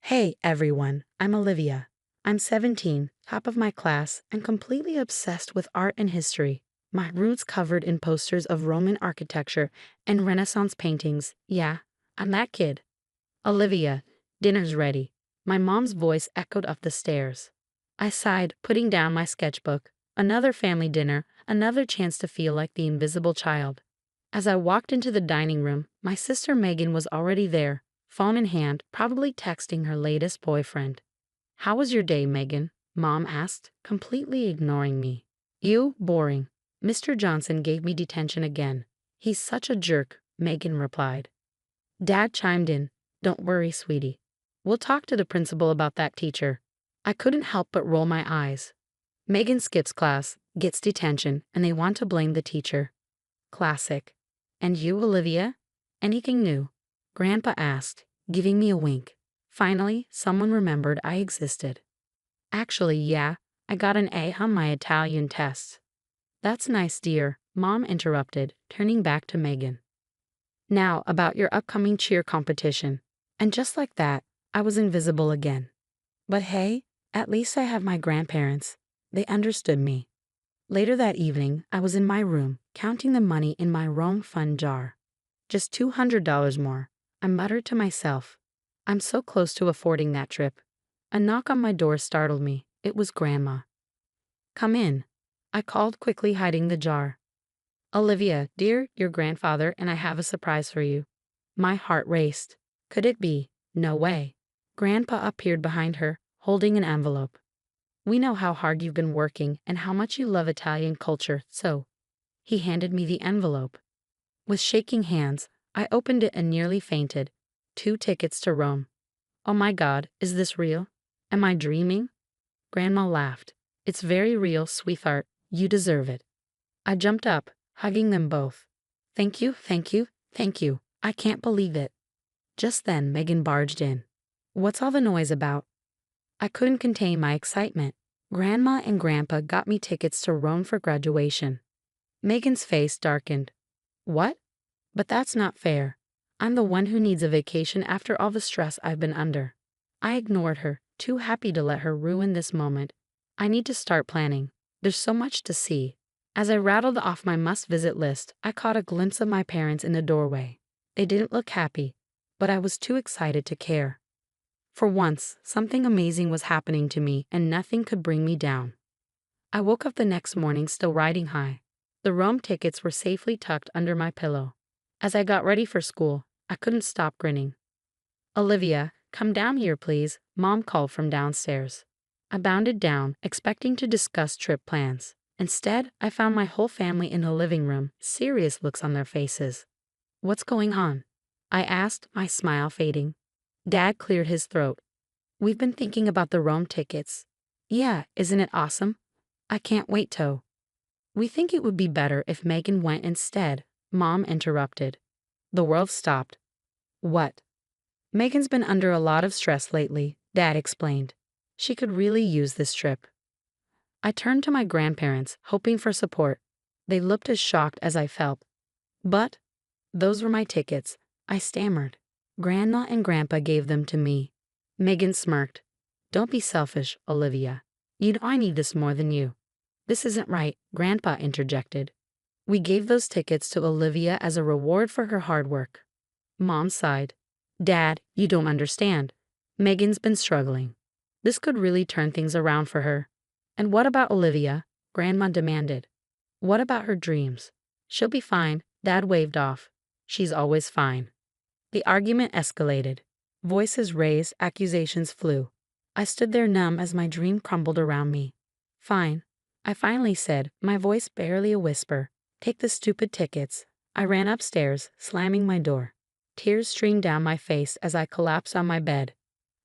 Hey everyone, I'm Olivia. I'm 17, top of my class, and completely obsessed with art and history. My room's covered in posters of Roman architecture and Renaissance paintings. Yeah, I'm that kid. Olivia, dinner's ready. My mom's voice echoed up the stairs. I sighed, putting down my sketchbook. Another family dinner, another chance to feel like the invisible child. As I walked into the dining room, my sister Megan was already there, phone in hand, probably texting her latest boyfriend. "How was your day, Megan?" Mom asked, completely ignoring me. "You, boring." Mr. Johnson gave me detention again. "He's such a jerk," Megan replied. Dad chimed in, "Don't worry, sweetie. We'll talk to the principal about that teacher." I couldn't help but roll my eyes. Megan skips class, gets detention, and they want to blame the teacher. Classic. "And you, Olivia? Anything new?" Grandpa asked, giving me a wink. Finally, someone remembered I existed. "Actually, yeah, I got an A on my Italian test." "That's nice, dear," Mom interrupted, turning back to Megan. "Now, about your upcoming cheer competition." And just like that, I was invisible again. But hey, at least I have my grandparents. They understood me. Later that evening, I was in my room, counting the money in my Rome fund jar. Just $200 more. I muttered to myself. I'm so close to affording that trip. A knock on my door startled me. It was Grandma. "Come in," I called, quickly hiding the jar. "Olivia, dear, your grandfather and I have a surprise for you." My heart raced. Could it be? No way. Grandpa appeared behind her, holding an envelope. "We know how hard you've been working and how much you love Italian culture, so." He handed me the envelope. With shaking hands, I opened it and nearly fainted. 2 tickets to Rome. "Oh my God, is this real? Am I dreaming?" Grandma laughed. "It's very real, sweetheart. You deserve it." I jumped up, hugging them both. "Thank you, thank you, thank you. I can't believe it." Just then, Megan barged in. "What's all the noise about?" I couldn't contain my excitement. Grandma and Grandpa got me tickets to Rome for graduation. Megan's face darkened. "What? But that's not fair. I'm the one who needs a vacation after all the stress I've been under." I ignored her, too happy to let her ruin this moment. "I need to start planning. There's so much to see." As I rattled off my must-visit list, I caught a glimpse of my parents in the doorway. They didn't look happy, but I was too excited to care. For once, something amazing was happening to me, and nothing could bring me down. I woke up the next morning still riding high. The Rome tickets were safely tucked under my pillow. As I got ready for school, I couldn't stop grinning. "Olivia, come down here, please," Mom called from downstairs. I bounded down, expecting to discuss trip plans. Instead, I found my whole family in the living room, serious looks on their faces. "What's going on?" I asked, my smile fading. Dad cleared his throat. "We've been thinking about the Rome tickets." "Yeah, isn't it awesome?" "I can't wait to." "We think it would be better if Megan went instead," Mom interrupted. The world stopped. "What?" "Megan's been under a lot of stress lately," Dad explained. "She could really use this trip." I turned to my grandparents, hoping for support. They looked as shocked as I felt. "But those were my tickets," I stammered. "Grandma and Grandpa gave them to me." Megan smirked. "Don't be selfish, Olivia. You know I need this more than you." "This isn't right," Grandpa interjected. "We gave those tickets to Olivia as a reward for her hard work." Mom sighed. "Dad, you don't understand. Megan's been struggling. This could really turn things around for her." "And what about Olivia?" Grandma demanded. "What about her dreams?" "She'll be fine," Dad waved off. "She's always fine." The argument escalated. Voices raised, accusations flew. I stood there numb as my dream crumbled around me. "Fine," I finally said, my voice barely a whisper. "Take the stupid tickets." I ran upstairs, slamming my door. Tears streamed down my face as I collapsed on my bed.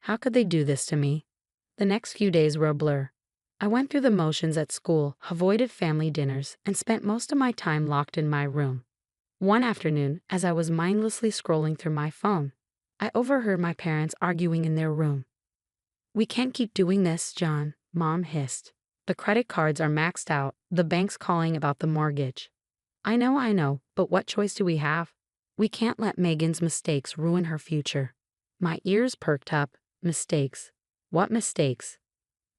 How could they do this to me? The next few days were a blur. I went through the motions at school, avoided family dinners, and spent most of my time locked in my room. One afternoon, as I was mindlessly scrolling through my phone, I overheard my parents arguing in their room. "We can't keep doing this, John," Mom hissed. "The credit cards are maxed out, the bank's calling about the mortgage." I know, but what choice do we have? We can't let Megan's mistakes ruin her future." My ears perked up. Mistakes. What mistakes?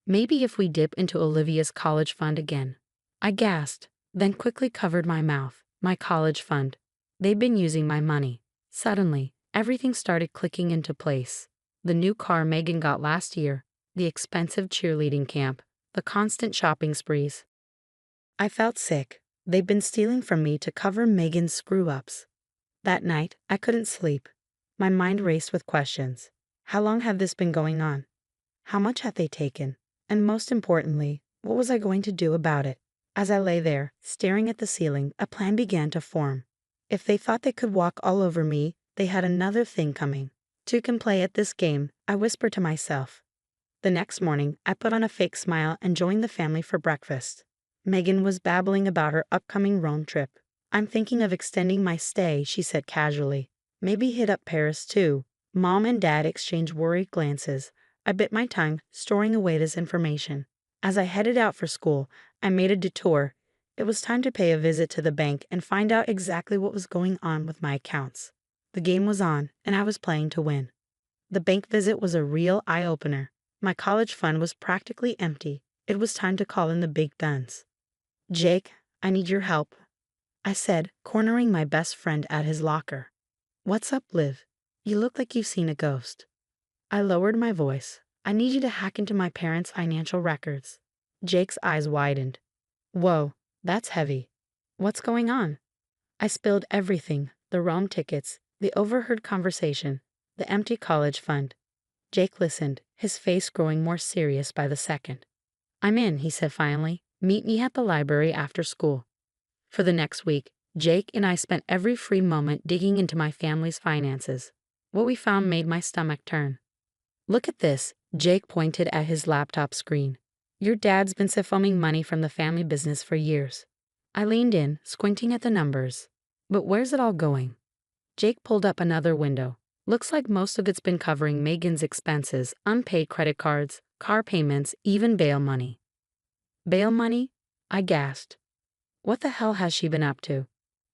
Maybe if we dip into Olivia's college fund again. I gasped, then quickly covered my mouth. My college fund. They've been using my money. Suddenly, everything started clicking into place. The new car Megan got last year, the expensive cheerleading camp, the constant shopping sprees. I felt sick. They'd been stealing from me to cover Megan's screw-ups. That night, I couldn't sleep. My mind raced with questions. How long had this been going on? How much had they taken? And most importantly, what was I going to do about it? As I lay there, staring at the ceiling, a plan began to form. If they thought they could walk all over me, they had another thing coming. Two can play at this game, I whispered to myself. The next morning, I put on a fake smile and joined the family for breakfast. Megan was babbling about her upcoming Rome trip. I'm thinking of extending my stay, she said casually. Maybe hit up Paris too. Mom and Dad exchanged worried glances. I bit my tongue, storing away this information. As I headed out for school, I made a detour. It was time to pay a visit to the bank and find out exactly what was going on with my accounts. The game was on, and I was playing to win. The bank visit was a real eye-opener. My college fund was practically empty. It was time to call in the big guns. Jake, I need your help, I said, cornering my best friend at his locker. What's up, Liv? You look like you've seen a ghost. I lowered my voice. I need you to hack into my parents' financial records. Jake's eyes widened. Whoa, that's heavy. What's going on? I spilled everything, the Rome tickets, the overheard conversation, the empty college fund. Jake listened, his face growing more serious by the second. I'm in, he said finally. Meet me at the library after school. For the next week, Jake and I spent every free moment digging into my family's finances. What we found made my stomach turn. Look at this, Jake pointed at his laptop screen. Your dad's been siphonning money from the family business for years. I leaned in, squinting at the numbers. But where's it all going? Jake pulled up another window. Looks like most of it's been covering Megan's expenses, unpaid credit cards, car payments, even bail money. Bail money? I gasped. What the hell has she been up to?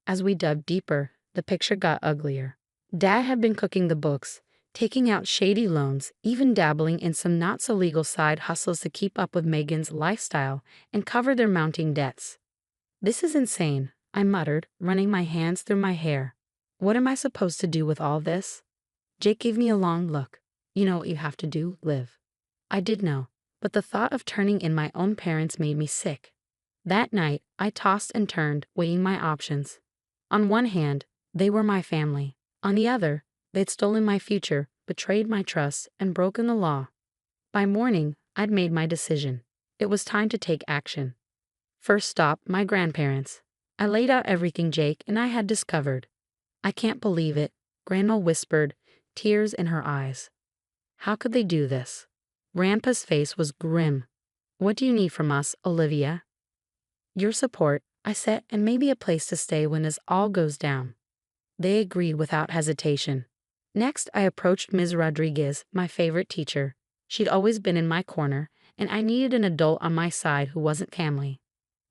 As we dug deeper, the picture got uglier. Dad had been cooking the books, taking out shady loans, even dabbling in some not-so-legal side hustles to keep up with Megan's lifestyle and cover their mounting debts. This is insane, I muttered, running my hands through my hair. What am I supposed to do with all this? Jake gave me a long look. You know what you have to do, Liv. I did know, but the thought of turning in my own parents made me sick. That night, I tossed and turned, weighing my options. On one hand, they were my family. On the other, they'd stolen my future, betrayed my trust, and broken the law. By morning, I'd made my decision. It was time to take action. First stop, my grandparents. I laid out everything Jake and I had discovered. I can't believe it, Grandma whispered, tears in her eyes. How could they do this? Grandpa's face was grim. What do you need from us, Olivia? Your support, I said, and maybe a place to stay when this all goes down. They agreed without hesitation. Next, I approached Ms. Rodriguez, my favorite teacher. She'd always been in my corner, and I needed an adult on my side who wasn't family.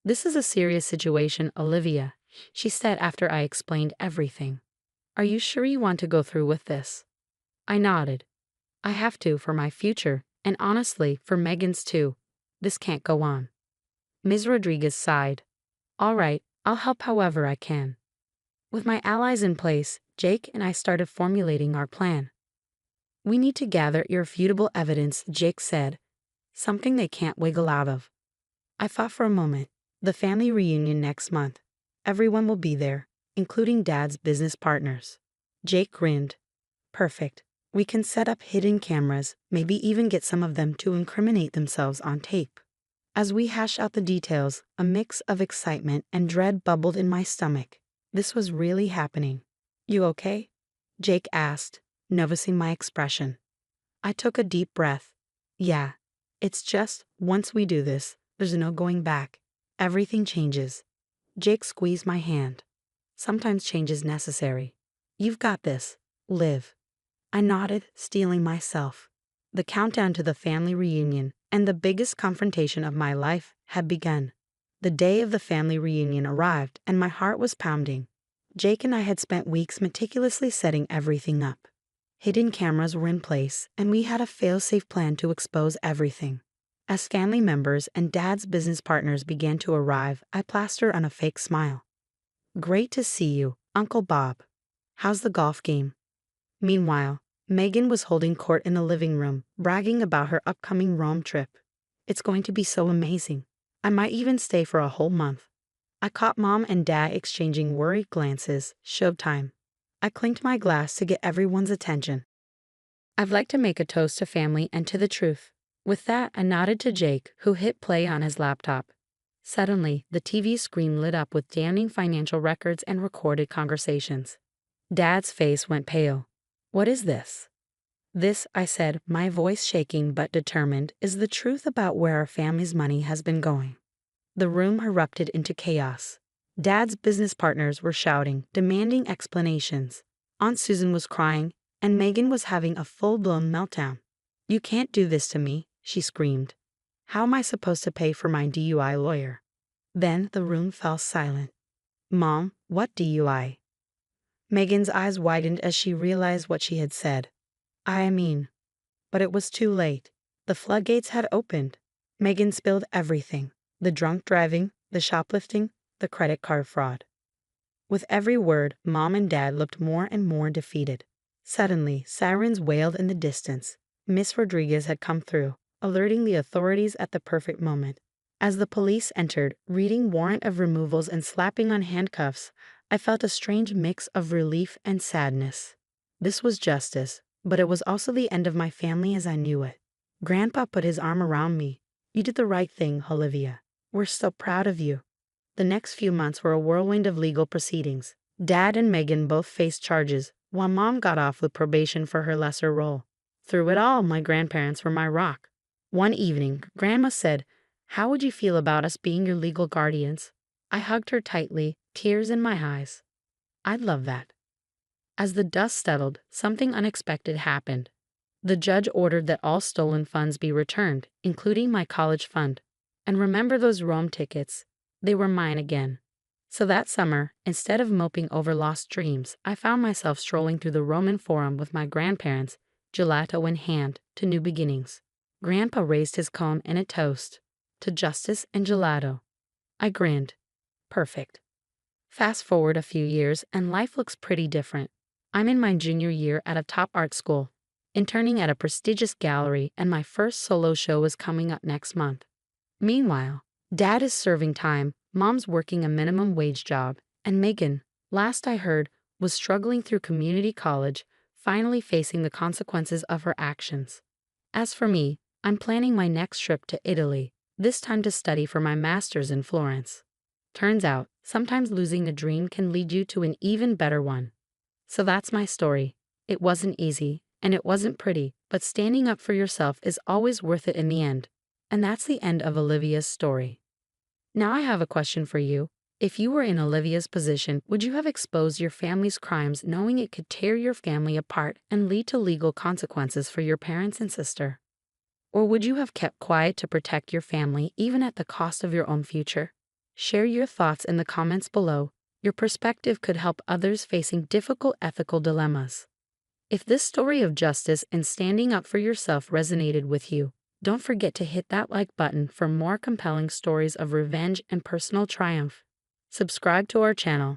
This is a serious situation, Olivia, she said after I explained everything. Are you sure you want to go through with this? I nodded. I have to for my future, and honestly, for Megan's too. This can't go on. Ms. Rodriguez sighed. All right, I'll help however I can. With my allies in place, Jake and I started formulating our plan. We need to gather irrefutable evidence, Jake said, something they can't wiggle out of. I thought for a moment. The family reunion next month. Everyone will be there, including Dad's business partners. Jake grinned. Perfect. We can set up hidden cameras, maybe even get some of them to incriminate themselves on tape. As we hashed out the details, a mix of excitement and dread bubbled in my stomach. This was really happening. You okay? Jake asked, noticing my expression. I took a deep breath. Yeah. It's just, once we do this, there's no going back. Everything changes. Jake squeezed my hand. Sometimes change is necessary. You've got this. Live. I nodded, steeling myself. The countdown to the family reunion and the biggest confrontation of my life had begun. The day of the family reunion arrived and my heart was pounding. Jake and I had spent weeks meticulously setting everything up. Hidden cameras were in place, and we had a fail-safe plan to expose everything. As family members and Dad's business partners began to arrive, I plastered on a fake smile. "Great to see you, Uncle Bob. How's the golf game?" Meanwhile, Megan was holding court in the living room, bragging about her upcoming Rome trip. "It's going to be so amazing. I might even stay for a whole month." I caught Mom and Dad exchanging worried glances. Showtime. I clinked my glass to get everyone's attention. "I'd like to make a toast to family and to the truth." With that, I nodded to Jake, who hit play on his laptop. Suddenly, the TV screen lit up with damning financial records and recorded conversations. Dad's face went pale. "What is this?" "This," I said, my voice shaking but determined, "is the truth about where our family's money has been going." The room erupted into chaos. Dad's business partners were shouting, demanding explanations. Aunt Susan was crying, and Megan was having a full-blown meltdown. "You can't do this to me," she screamed. "How am I supposed to pay for my DUI lawyer?" Then the room fell silent. "Mom, what DUI?" Megan's eyes widened as she realized what she had said. But it was too late. The floodgates had opened. Megan spilled everything: the drunk driving, the shoplifting, the credit card fraud. With every word, Mom and Dad looked more and more defeated. Suddenly, sirens wailed in the distance. Miss Rodriguez had come through, alerting the authorities at the perfect moment. As the police entered, reading warrant of removals and slapping on handcuffs, I felt a strange mix of relief and sadness. This was justice, but it was also the end of my family as I knew it. Grandpa put his arm around me. "You did the right thing, Olivia. We're so proud of you." The next few months were a whirlwind of legal proceedings. Dad and Megan both faced charges, while Mom got off with probation for her lesser role. Through it all, my grandparents were my rock. One evening, Grandma said, "How would you feel about us being your legal guardians?" I hugged her tightly, tears in my eyes. "I'd love that." As the dust settled, something unexpected happened. The judge ordered that all stolen funds be returned, including my college fund. And remember those Rome tickets? They were mine again. So that summer, instead of moping over lost dreams, I found myself strolling through the Roman Forum with my grandparents, gelato in hand, to new beginnings. Grandpa raised his comb in a toast to justice and gelato. I grinned. Perfect. Fast forward a few years, and life looks pretty different. I'm in my junior year at a top art school, interning at a prestigious gallery, and my first solo show is coming up next month. Meanwhile, Dad is serving time, Mom's working a minimum wage job, and Megan, last I heard, was struggling through community college, finally facing the consequences of her actions. As for me, I'm planning my next trip to Italy, this time to study for my master's in Florence. Turns out, sometimes losing a dream can lead you to an even better one. So that's my story. It wasn't easy, and it wasn't pretty, but standing up for yourself is always worth it in the end. And that's the end of Olivia's story. Now I have a question for you. If you were in Olivia's position, would you have exposed your family's crimes knowing it could tear your family apart and lead to legal consequences for your parents and sister? Or would you have kept quiet to protect your family even at the cost of your own future? Share your thoughts in the comments below. Your perspective could help others facing difficult ethical dilemmas. If this story of justice and standing up for yourself resonated with you, don't forget to hit that like button for more compelling stories of revenge and personal triumph. Subscribe to our channel